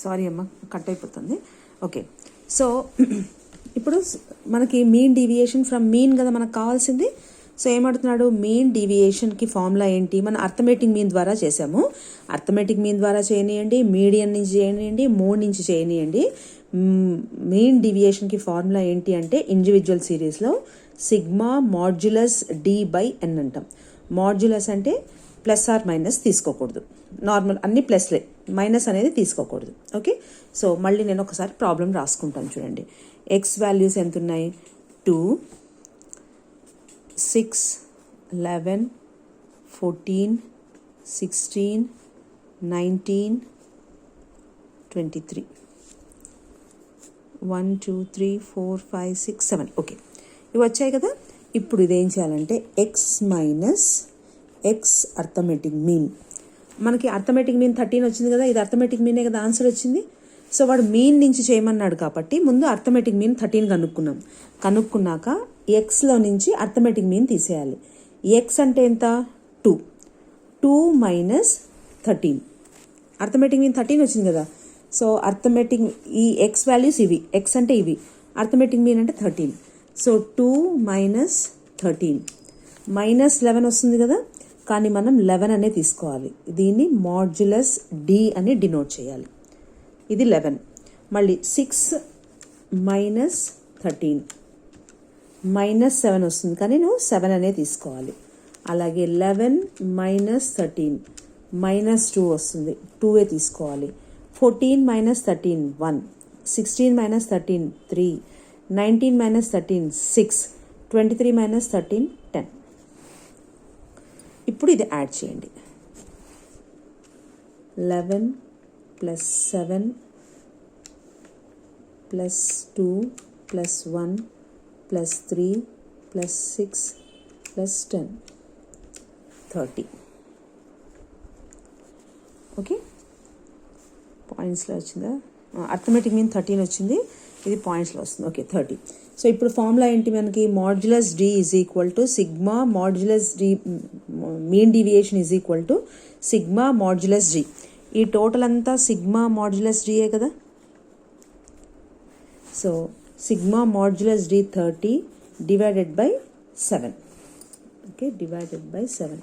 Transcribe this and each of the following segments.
Sorry అమ్మ, cut అయిపోతుంది. Okay, so ఇప్పుడు మనకి మీన్ డీవియేషన్ ఫ్రమ్ మీన్ కదా మనకు కావాల్సింది. సో ఏమడుతున్నాడు, మీన్ డీవియేషన్కి ఫార్ములా ఏంటి? మనం అర్థమెటిక్ మీన్ ద్వారా చేసాము. అర్థమెటిక్ మీన్ ద్వారా చేయనియండి, మీడియన్ నుంచి చేయనియండి, మోడ్ నుంచి చేయనియండి. మీన్ డీవియేషన్కి ఫార్ములా ఏంటి అంటే ఇండివిజువల్ సిరీస్లో సిగ్మా మాడ్యులస్ డి బై ఎన్ అంటాం. మాడ్యులస్ అంటే ప్లస్ ఆర్ మైనస్ తీసుకోకూడదు, నార్మల్ అన్ని ప్లస్లే, మైనస్ అనేది తీసుకోకూడదు. ఓకే, సో మళ్ళీ నేను ఒకసారి ప్రాబ్లం రాసుకుంటాను చూడండి. ఎక్స్ వాల్యూస్ ఎంత ఉన్నాయి? 2, 6, 11, 14, 16, 19, 23, 1, 2, 3, 4, 5, 6, 7. ఓకే, ఇవి వచ్చాయి కదా. ఇప్పుడు ఇదేం చేయాలంటే X minus X arithmetic mean. మనకి అర్థమెటిక్ మీన్ 13 వచ్చింది కదా, ఇది అర్థమెటిక్ మీనే కదా ఆన్సర్ వచ్చింది. సో వాడు మీన్ నుంచి చేయమన్నాడు కాబట్టి ముందు అర్థమెటిక్ మీన్ 13 కనుక్కున్నాక ఎక్స్లో నుంచి అర్థమెటిక్ మీన్ తీసేయాలి. ఎక్స్ అంటే ఎంత? 2 మైనస్ 13. అర్థమెటిక్ మీన్ 13 వచ్చింది కదా. సో అర్థమెటిక్ ఈ ఎక్స్ వాల్యూస్ ఇవి, ఎక్స్ అంటే ఇవి, అర్థమెటిక్ మీన్ అంటే 13. సో 2 మైనస్ 13 మైనస్ 11 వస్తుంది కదా, కానీ మనం 11 అనే తీసుకోవాలి. దీన్ని మాడ్యులస్ డి అని డినోట్ చేయాలి. ఇది 11. మళ్ళీ 6 మైనస్ 13 మైనస్ 7 వస్తుంది, కానీ నువ్వు 7 అనే తీసుకోవాలి. అలాగే 11 మైనస్ 13 మైనస్ 2 వస్తుంది, 2 తీసుకోవాలి. 14 మైనస్ 13 1, 16 మైనస్ 13 3, 19 మైనస్ 13 6, 23 మైనస్ 13 10. ఇప్పుడు ఇది యాడ్ చేయండి. 11 plus 7 plus 2 plus 1 plus 3 plus 6 plus 10 30. Okay, పాయింట్స్లో వచ్చిందా? అర్థమెటిక్ మీన్ 13 వచ్చింది, ఇది పాయింట్స్లో వస్తుంది. ఓకే, 30. సో ఇప్పుడు ఫార్ములా ఏంటి మనకి? Modulus D is equal to sigma modulus D, mean deviation is equal to sigma modulus D. ఈ టోటల్ అంతా సిగ్మా మాడ్యులస్ డియే కదా. So sigma modulus D 30 divided by 7. Okay, divided by 7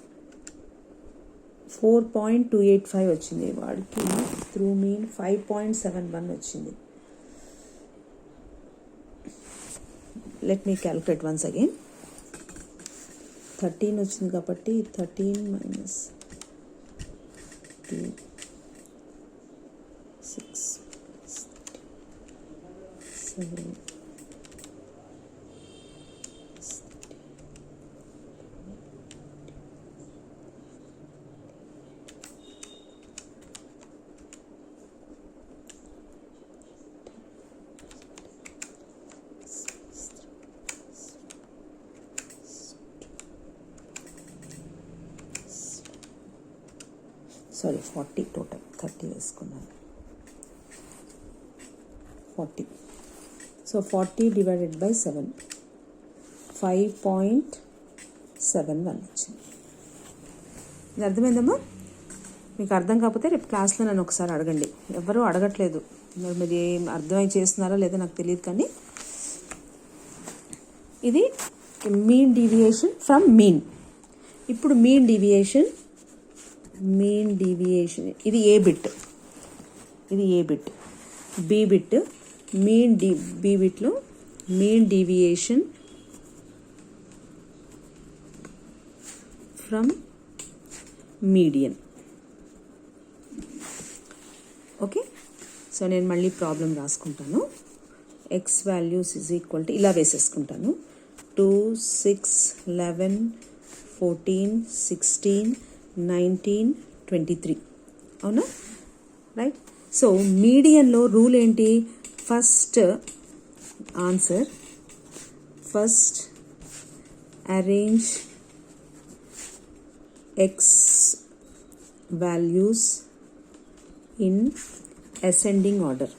4.285 వచ్చింది. వాడికి through mean 5.71 వచ్చింది. Let me calculate once again. 13 వచ్చింది కాబట్టి 13 minus 2 6 7 sorry 40 total, 30 వేసుకున్నాను. 40. సో 40 డివైడెడ్ బై 7 5.71 వచ్చింది. ఇది అర్థమైందమ్మా? మీకు అర్థం కాకపోతే రేపు క్లాస్లో నన్ను ఒకసారి అడగండి. ఎవరూ అడగట్లేదు, మీరు ఏం అర్థమై చేస్తున్నారా లేదో నాకు తెలియదు. కానీ ఇది మీన్ డీవియేషన్ ఫ్రమ్ మీన్. ఇప్పుడు మీన్ డీవియేషన్ ఇది ఏ బిట్, ఇది A bit, B bit. B బిట్లో mean deviation from median. Okay, so నేను మళ్ళీ ప్రాబ్లం రాసుకుంటాను. X values is equal to ఇలా వేసేసుకుంటాను. 2, 6, 11, 14, 16, 19, 23. అవునా? రైట్. సో మీడియన్లో రూల్ ఏంటి? First answer, first arrange X values in ascending order.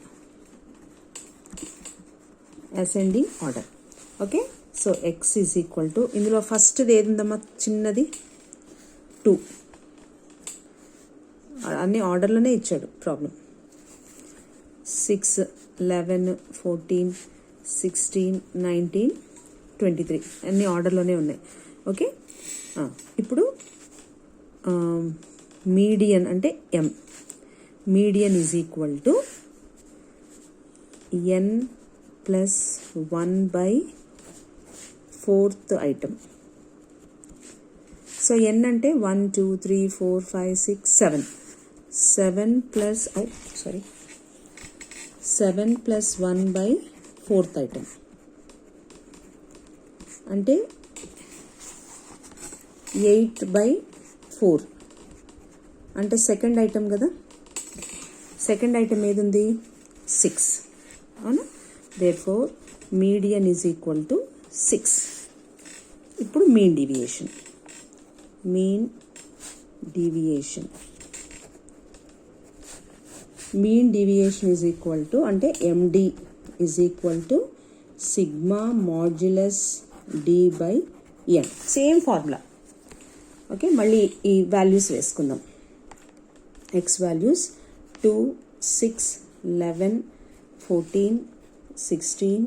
Okay, so X is equal to, ఇందులో first ఏదిందమ్మా చిన్నది 2. అన్ని ఆర్డర్లోనే ఇచ్చాడు ప్రాబ్లం. 6, 11, 14, 16, 19, 23 అన్ని ఆర్డర్లోనే ఉన్నాయి. ఓకే, ఇప్పుడు మీడియన్ అంటే m. Median is equal to n plus 1/4th item. So n అంటే 1, 2, 3, 4, 5, 6, 7. 7 ప్లస్ 1/4th ఐటమ్ అంటే 8/4 అంటే సెకండ్ ఐటమ్ కదా. సెకండ్ ఐటమ్ ఏది ఉంది? 6. అవునా? Therefore median is equal to 6. ఇప్పుడు mean deviation is equal to అంటే MD is equal to sigma modulus D/N. Same formula. Okay, మళ్ళీ ఈ వాల్యూస్ వేసుకుందాం. X values 2, 6, 11, 14, 16,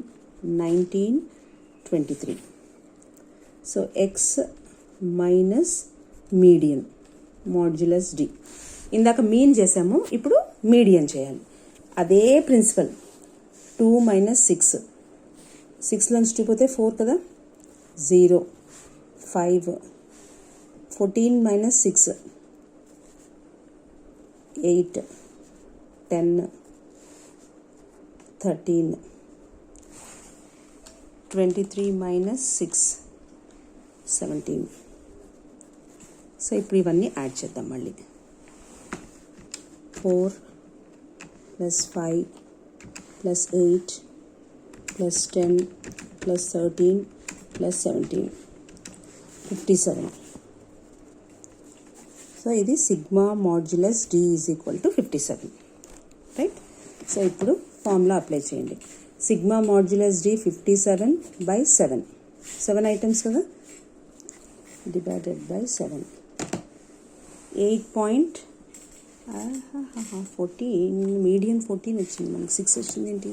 19, 23. So X minus median modulus D. ఇందాక mean చేసాము, ఇప్పుడు మీడియన్ చేయాలి. అదే ప్రిన్సిపల్. 2 మైనస్ 6. 6 నుంచి 2 పోతే 4 కదా. 0, 5, 14 మైనస్ 6, 8, 10, 13, 23 మైనస్ 6, 17. సో ఇప్పుడు ఇవన్నీ యాడ్ చేద్దాం మళ్ళీ. 4 plus 5 plus 8 plus 10 plus 13 plus 17, 57. So ఇది sigma modulus D is equal to 57. Right. So ఇప్పుడు ఫార్ములా అప్లై చేయండి. Sigma modulus D 57/7. 7 ఐటమ్స్ కదా, డివైడెడ్ బై 7. 8.14 మీడియం 14 వచ్చింది మనకి. 6 వచ్చింది ఏంటి?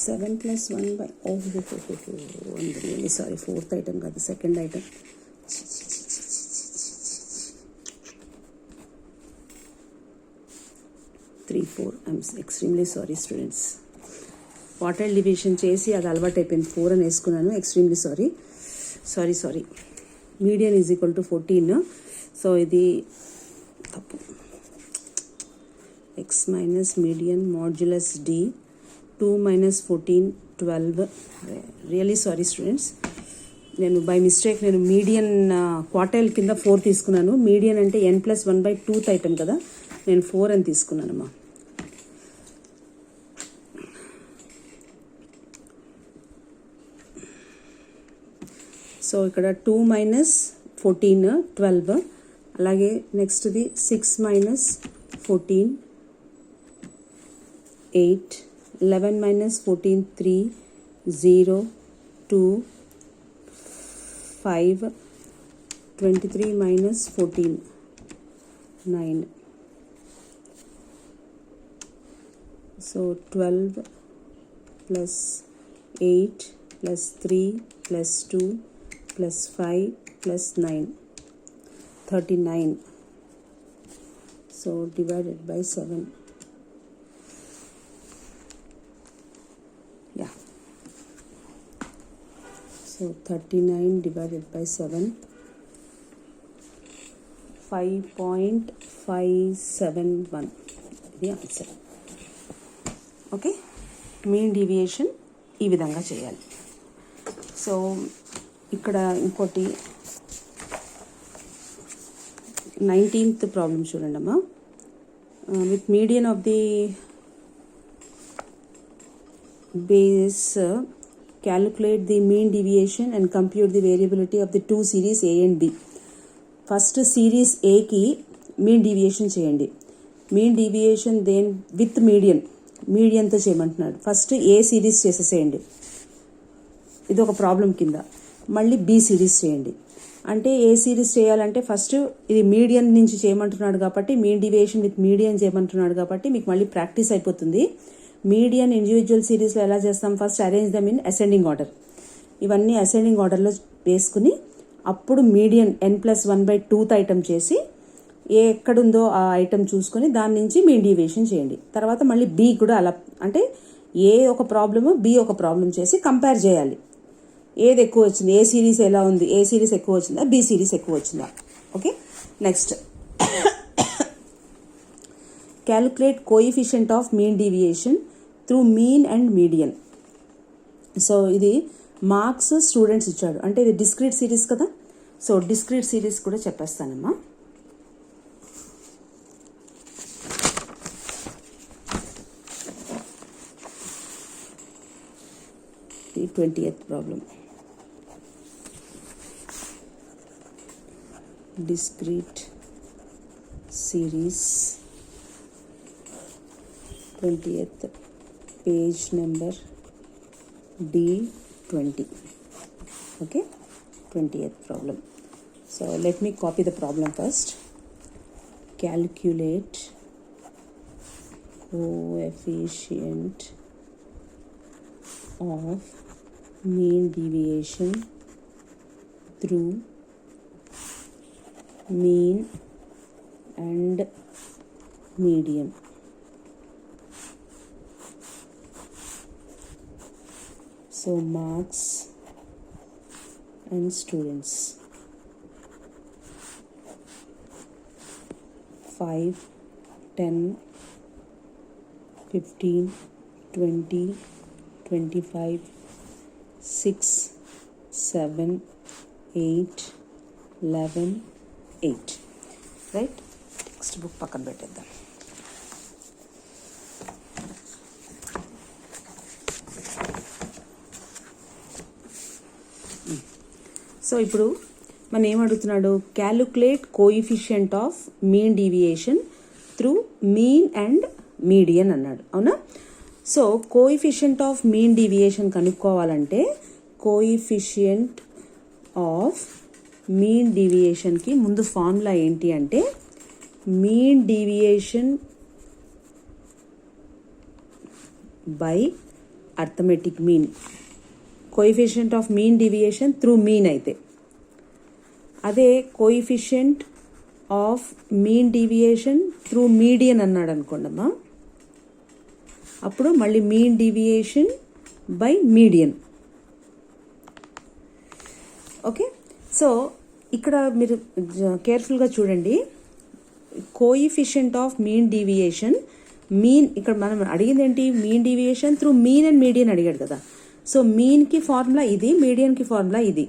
7 ప్లస్ 1/, సారీ, 4th ఐటమ్ కాదు, second item. 3, 4. I'm extremely sorry students. Quartile division చేసి అది అలవాటు అయిపోయింది. 4 అని వేసుకున్నాను. Extremely sorry. Median is equal to 14. So ఇది తప్పు. X minus median modulus D 2 minus 14, 12. Really sorry students. నేను బై మిస్టేక్ మీడియన్ క్వార్టైల్ కింద 4 తీసుకున్నాను. మీడియన్ అంటే n ప్లస్ 1/2th ఐటమ్ కదా, నేను 4 అని తీసుకున్నానమ్మా. సో ఇక్కడ 2 మైనస్ 14, 12. అలాగే నెక్స్ట్ది 6 minus 14, 8. 11 minus 14, 3, 0, 2, 5. 23 minus 14, 9. So 12 plus 8 plus 3 plus 2 plus 5 plus 9, 39. So divided by 7. Yeah. So 39 divided by 7. 5.571. ఇది ఆన్సర్. ఓకే, మీన్ డీవియేషన్ ఈ విధంగా చేయాలి. సో ఇక్కడ ఇంకోటి 19th ప్రాబ్లం చూడండి అమ్మా. With median of the base calculate the mean deviation and compute the variability of the two series A and B. First series ఏకి mean deviation చేయండి. Mean deviation then with మీడియన్తో చేయమంటున్నాడు. First ఏ series చేసేసేయండి, ఇది ఒక problem కింద. మళ్ళీ B series చేయండి. అంటే ఏ సిరీస్ చేయాలంటే ఫస్ట్ ఇది మీడియన్ నుంచి చేయమంటున్నాడు కాబట్టి మీన్ డీవియేషన్ విత్ మీడియన్ చేయమంటున్నాడు కాబట్టి మీకు మళ్ళీ ప్రాక్టీస్ అయిపోతుంది. మీడియన్ ఇండివిజువల్ సిరీస్లో ఎలా చేస్తాం, first arrange them in ascending order. ఇవన్నీ అసెండింగ్ ఆర్డర్లో వేసుకుని అప్పుడు మీడియన్ n+1/2th ఐటమ్ చేసి ఎక్కడుందో ఆ ఐటమ్ చూసుకొని దాని నుంచి మీన్ డీవియేషన్ చేయండి. తర్వాత మళ్ళీ బి కూడా అలా, అంటే ఏ ఒక ప్రాబ్లము బి ఒక ప్రాబ్లం చేసి కంపేర్ చేయాలి. ఏది ఎక్కువ వచ్చింది, ఏ సిరీస్ ఎలా ఉంది, ఏ సిరీస్ ఎక్కువ వచ్చిందా, బి సిరీస్ ఎక్కువ వచ్చిందా. Okay, next calculate coefficient of mean deviation through mean and median. So ఇది మార్క్స్ స్టూడెంట్స్ ఇచ్చాడు, అంటే ఇది డిస్క్రీట్ సిరీస్ కదా. సో డిస్క్రీట్ సిరీస్ కూడా చెప్పేస్తానమ్మా. the 20th problem. Discrete series, 20th page number D20. Okay, 20th problem. So let me copy the problem first. Calculate coefficient of mean deviation through mean and median. So marks and students 5, 10, 15, 20, 25, 6, 7, 8, 11, 8. Right, textbook పక్కన పెట్టేద్దాం. So ఇప్పుడు మనం ఏమడుగుతున్నాడు, calculate coefficient of mean deviation through mean and median అన్నాడు, అవునా. So coefficient of mean deviation కనుక్కోవాలంటే coefficient of mean డీవియేషన్కి ముందు ఫార్ములా ఏంటి అంటే mean deviation by arithmetic mean. Coefficient of mean deviation through mean అయితే, అదే coefficient of mean deviation through median అన్నాడు అనుకోండమ్మా, అప్పుడు మళ్ళీ mean deviation by median. Okay, so ఇక్కడ మీరు కేర్ఫుల్గా చూడండి, coefficient of mean deviation, mean ఇక్కడ మనం అడిగింది ఏంటి, mean deviation through mean and median అడిగాడు కదా. సో మీన్కి ఫార్ములా ఇది, మీడియన్కి ఫార్ములా ఇది.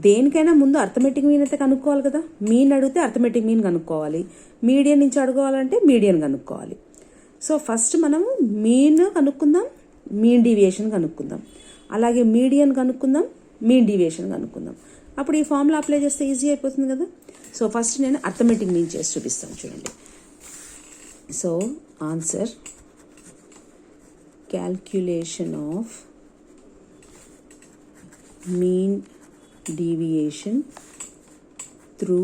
దేనికైనా ముందు అర్థమెటిక్ మీన్ అయితే కనుక్కోవాలి కదా. మీన్ అడిగితే అర్థమెటిక్ మీన్ కనుక్కోవాలి, మీడియన్ నుంచి అడుకోవాలంటే మీడియన్ కనుక్కోవాలి. సో ఫస్ట్ మనము మీన్ కనుక్కుందాం, మీన్ డీవియేషన్ కనుక్కుందాం, అలాగే మీడియన్ కనుక్కుందాం, మీన్ డీవియేషన్ కనుక్కుందాం. అప్పుడు ఈ ఫార్ములా అప్లై చేస్తే ఈజీ అయిపోతుంది కదా. సో ఫస్ట్ నేను అర్థమెటిక్ మీన్ చేసి చూపిస్తాను చూడండి. So answer, calculation of mean deviation through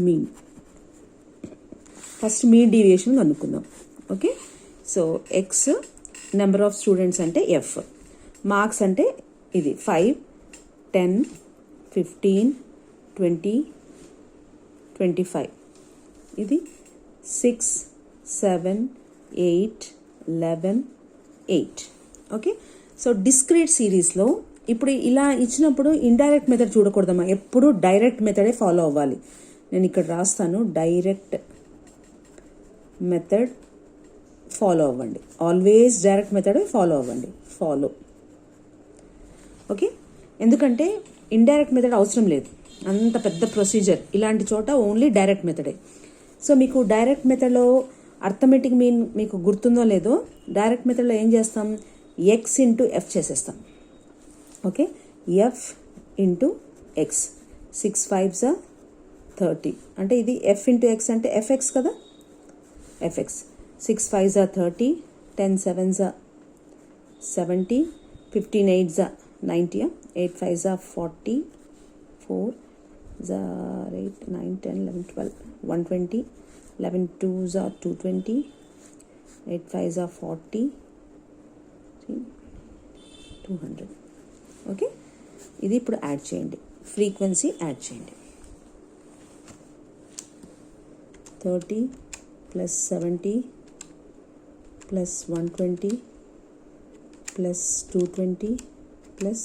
mean. First mean deviation కనుక్కుందాం. Okay, so X number of students అంటే ఎఫ్, మార్క్స్ అంటే ఇది 5, 10, 15, 20, 25, ఇది 6, 7, 8, 11, 8. ఓకే, సో డిస్క్రీట్ సిరీస్లో ఇప్పుడు ఇలా ఇచ్చినప్పుడు ఇండైరెక్ట్ మెథడ్ చూడకూడదమ్మా, ఎప్పుడు డైరెక్ట్ మెథడే ఫాలో అవ్వాలి. నేను ఇక్కడ రాస్తాను, డైరెక్ట్ మెథడ్ ఫాలో అవ్వండి, ఆల్వేస్ డైరెక్ట్ మెథడే ఫాలో అవ్వండి, ఫాలో. ఓకే, ఎందుకంటే ఇండైరెక్ట్ మెథడ్ అవసరం లేదు, అంత పెద్ద ప్రొసీజర్, ఇలాంటి చోట ఓన్లీ డైరెక్ట్ మెథడే. సో మీకు డైరెక్ట్ మెథడ్లో అర్థమెటిక్ మీన్ మీకు గుర్తుందో లేదో, డైరెక్ట్ మెథడ్లో ఏం చేస్తాం, ఎక్స్ ఇంటూ ఎఫ్ చేసేస్తాం. Okay, F into X, 6 5s 30, అంటే ఇది ఎఫ్ ఇంటూ ఎక్స్ అంటే ఎఫ్ఎక్స్ కదా, FX. 6 5s 30, 10 7s 70, 15 8s 90, 8 5s are 40, 4 are 8, 9, 10, 11, 12, 120, 11 2s are 220, 8 5s are 40, 200. Okay, ఇది ఇప్పుడు యాడ్ చేయండి, ఫ్రీక్వెన్సీ యాడ్ చేయండి. 30 plus 70 plus 120 plus 220 plus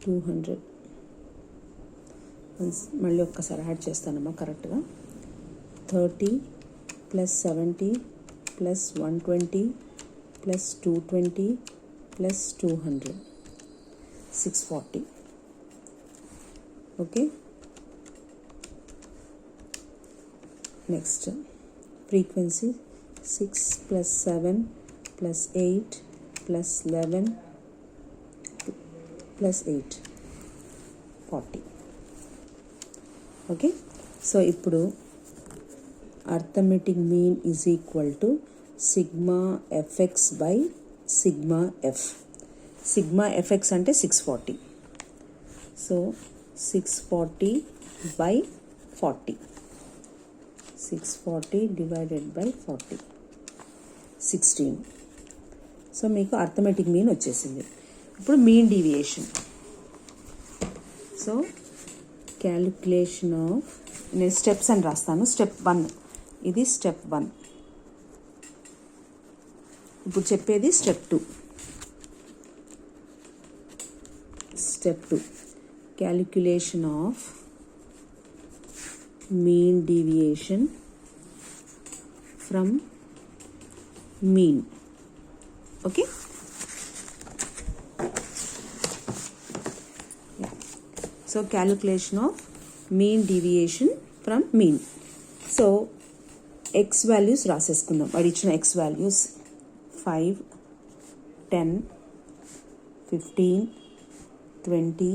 200. మళ్ళీ ఒక్కసారి యాడ్ చేస్తానమ్మా కరెక్ట్గా. 30 plus 70 plus 120 plus 220 plus 200, 640. Okay, next frequency 6 plus 7 plus 8 plus 11 plus 8, 40. Okay, so ఇప్పుడు arithmetic mean is equal to sigma FX by sigma F. Sigma FX అంటే 640. So 640 by 40. 640 divided by 40, 16. So మీకు arithmetic mean వచ్చేసింది. ఇప్పుడు mean deviation. So calculation of, నేను steps అని రాస్తాను. Step 1, ఇది step 1. ఇప్పుడు చెప్పేది step 2. Step 2, calculation of mean deviation from mean. Okay, yeah. So calculation of mean deviation from mean. So x values రాసేసుకుందాం. అడిచిన x values 5, 10, 15, 20,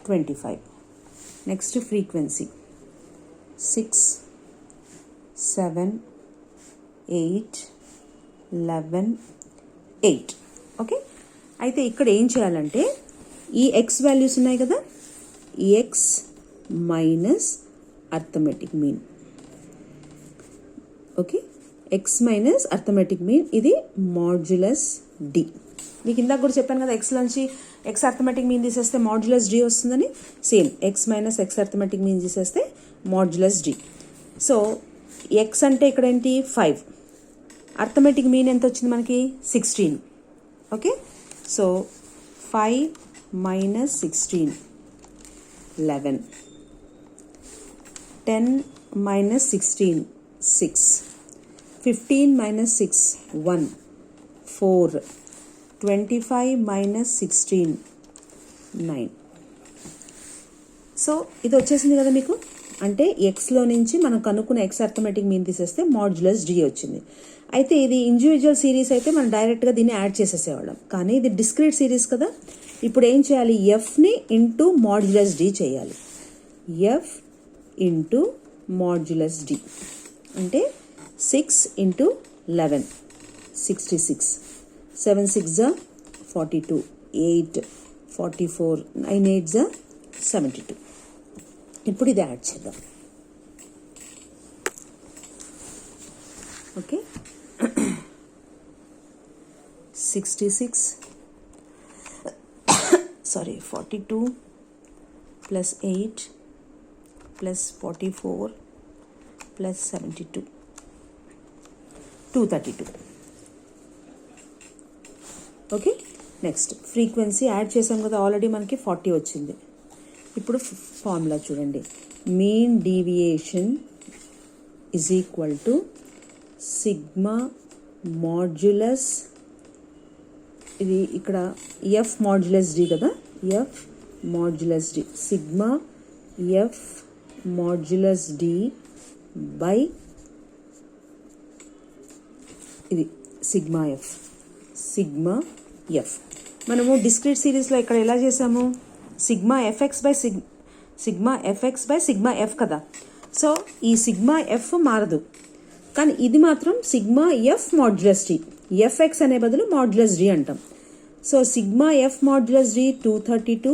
25. Next frequency 6, 7, 8, 11, 8. Okay, అయితే ఇక్కడ ఏం చేయాలంటే ఈ ఎక్స్ వాల్యూస్ ఉన్నాయి కదా, ఈ X minus arithmetic mean. Okay, X minus arithmetic mean, ఇది modulus D. మీకు ఇందాక కూడా చెప్పాను కదా, ఎక్స్ నుంచి ఎక్స్ అర్థమెటిక్ మీన్ తీసేస్తే మాడ్యులస్ డి వస్తుందని. Same X minus X arithmetic mean తీసేస్తే మాడ్యులస్ డి. సో ఎక్స్ అంటే ఇక్కడ ఏంటి 5, అర్థమెటిక్ మీన్ ఎంత వచ్చింది మనకి 16. Okay, so 5 minus 16, 11, 10 minus 16, 6, 15 minus 6, 1, 4, 25 minus 16, 9. So ఇది వచ్చేసింది కదా మీకు. అంటే ఎక్స్లో నుంచి మనం కనుక్కున్న ఎక్స్ అర్థమెటిక్ మీన్ తీసేస్తే మాడ్యులస్ డి వచ్చింది. అయితే ఇది ఇండివిజువల్ సిరీస్ అయితే మనం డైరెక్ట్గా దీన్ని యాడ్ చేసేసేవాళ్ళం, కానీ ఇది డిస్క్రీట్ సిరీస్ కదా. ఇప్పుడు ఏం చేయాలి, ఎఫ్ని ఇంటూ మాడ్యులస్ డి చేయాలి. ఎఫ్ ఇంటూ మాడ్యులస్ డి అంటే 6 into 11, 66, 7 6 42, 8 44, 9 8 72. ఇప్పుడు ఇది యాడ్ చేద్దాం. Okay, 66 42 plus 8 plus 44 plus 72, 232. Okay, next frequency add చేసాం కదా, ఆల్రెడీ మనకి 40 వచ్చింది. ఇప్పుడు ఫార్ములా చూడండి, mean deviation is equal to sigma modulus, ఇది ఇక్కడ ఎఫ్ మాడ్యులస్ డి కదా, F modulus D, sigma F modulus D by ఇది సిగ్మా ఎఫ్. సిగ్మా ఎఫ్ మనము డిస్క్రీట్ సిరీస్లో ఇక్కడ ఎలా చేసాము, sigma FX by sigma FX by sigma F కదా. సో ఈ సిగ్మా ఎఫ్ మారదు, కానీ ఇది మాత్రం sigma F modulus D, FX అనే బదులు మాడ్యులస్ డి అంటాం. So sigma F modulus D 232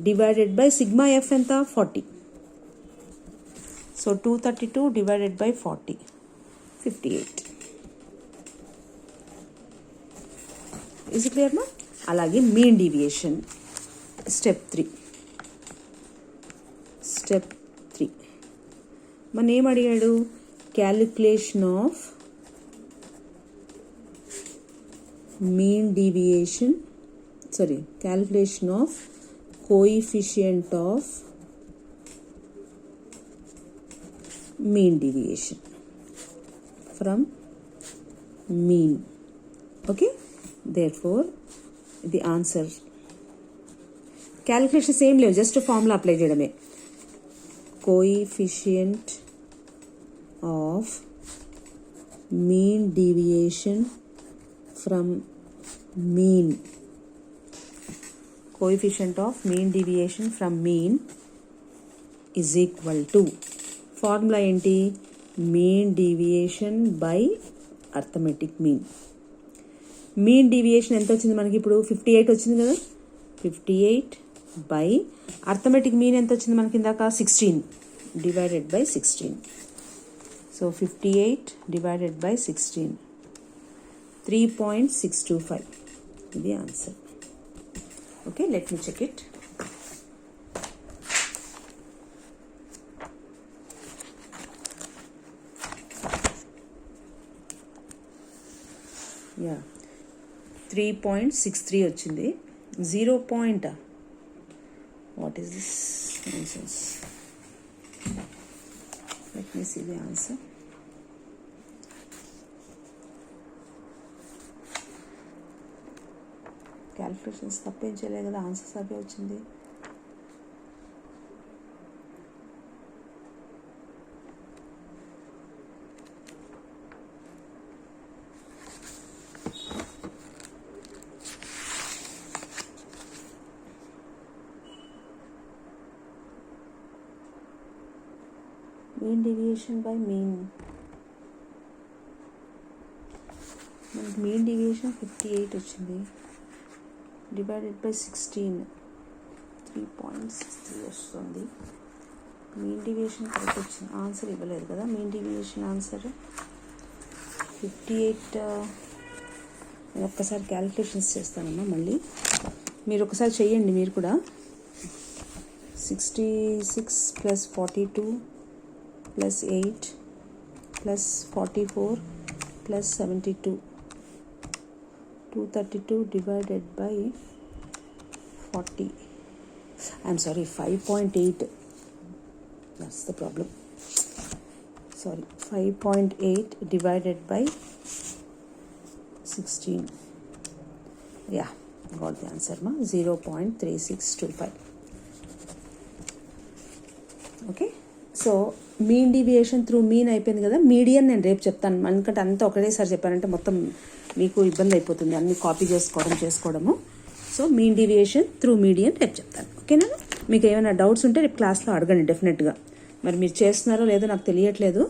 divided by sigma F ఎంత 40. So 232 divided by 40 58. Is it clear మా? అలాగే మీన్ డీవియేషన్ స్టెప్ 3 మన ఏం అడిగాడు? Calculation of mean deviation calculation of coefficient of mean deviation from mean. Okay, therefore the answer calculation same level, just a formula apply cheyadame. Coefficient of mean deviation from mean. Coefficient of mean deviation from mean is equal to formula ఏంటి? Mean deviation by arithmetic mean. Mean deviation ఎంత వచ్చింది మనకి ఇప్పుడు? 58 వచ్చింది కదా. 58 by arithmetic mean ఎంత వచ్చింది మనకి ఇందాక? 16 divided by 16. So 58 divided by 16 3.625 ఇది answer. Okay, let me check it. Yeah 3.63 వచ్చింది. 0 point what is this nonsense? Let me see the answer. Calculations తప్పేం చేయలేదు కదా, ఆన్సర్స్ అవే వచ్చింది. మీన్ డీవియేషన్ బై మీన్, మనకి మీన్ డీవియేషన్ 58 వచ్చింది డివైడెడ్ బై 16 3.63 వస్తుంది. మీన్ డీవియేషన్ కరెక్ట్ వచ్చింది, ఆన్సర్ ఇవ్వలేదు కదా. Mean deviation answer 58. నేను ఒక్కసారి క్యాలిక్యులేషన్స్ చేస్తానమ్మా, మళ్ళీ మీరు ఒకసారి చెయ్యండి మీరు కూడా. 66 plus 42 plus 8 plus 44 plus 72 232 divided by 40. I'm sorry 5.8. That's the problem. Sorry 5.8 divided by 16. Yeah, got the answer మా 0.3625. Okay, so mean deviation through mean అయిపోయింది కదా. మీడియన్ నేను రేపు చెప్తాను, ఎందుకంటే అంతా ఒకటేసారి చెప్పానంటే మొత్తం మీకు ఇబ్బంది అయిపోతుంది అన్ని కాపీ చేసుకోవడము. So mean deviation through median రేపు చెప్తాను. ఓకేనా? మీకు ఏమైనా డౌట్స్ ఉంటే రేపు క్లాస్లో అడగండి డెఫినెట్గా. మరి మీరు చేస్తున్నారో లేదో నాకు తెలియట్లేదు.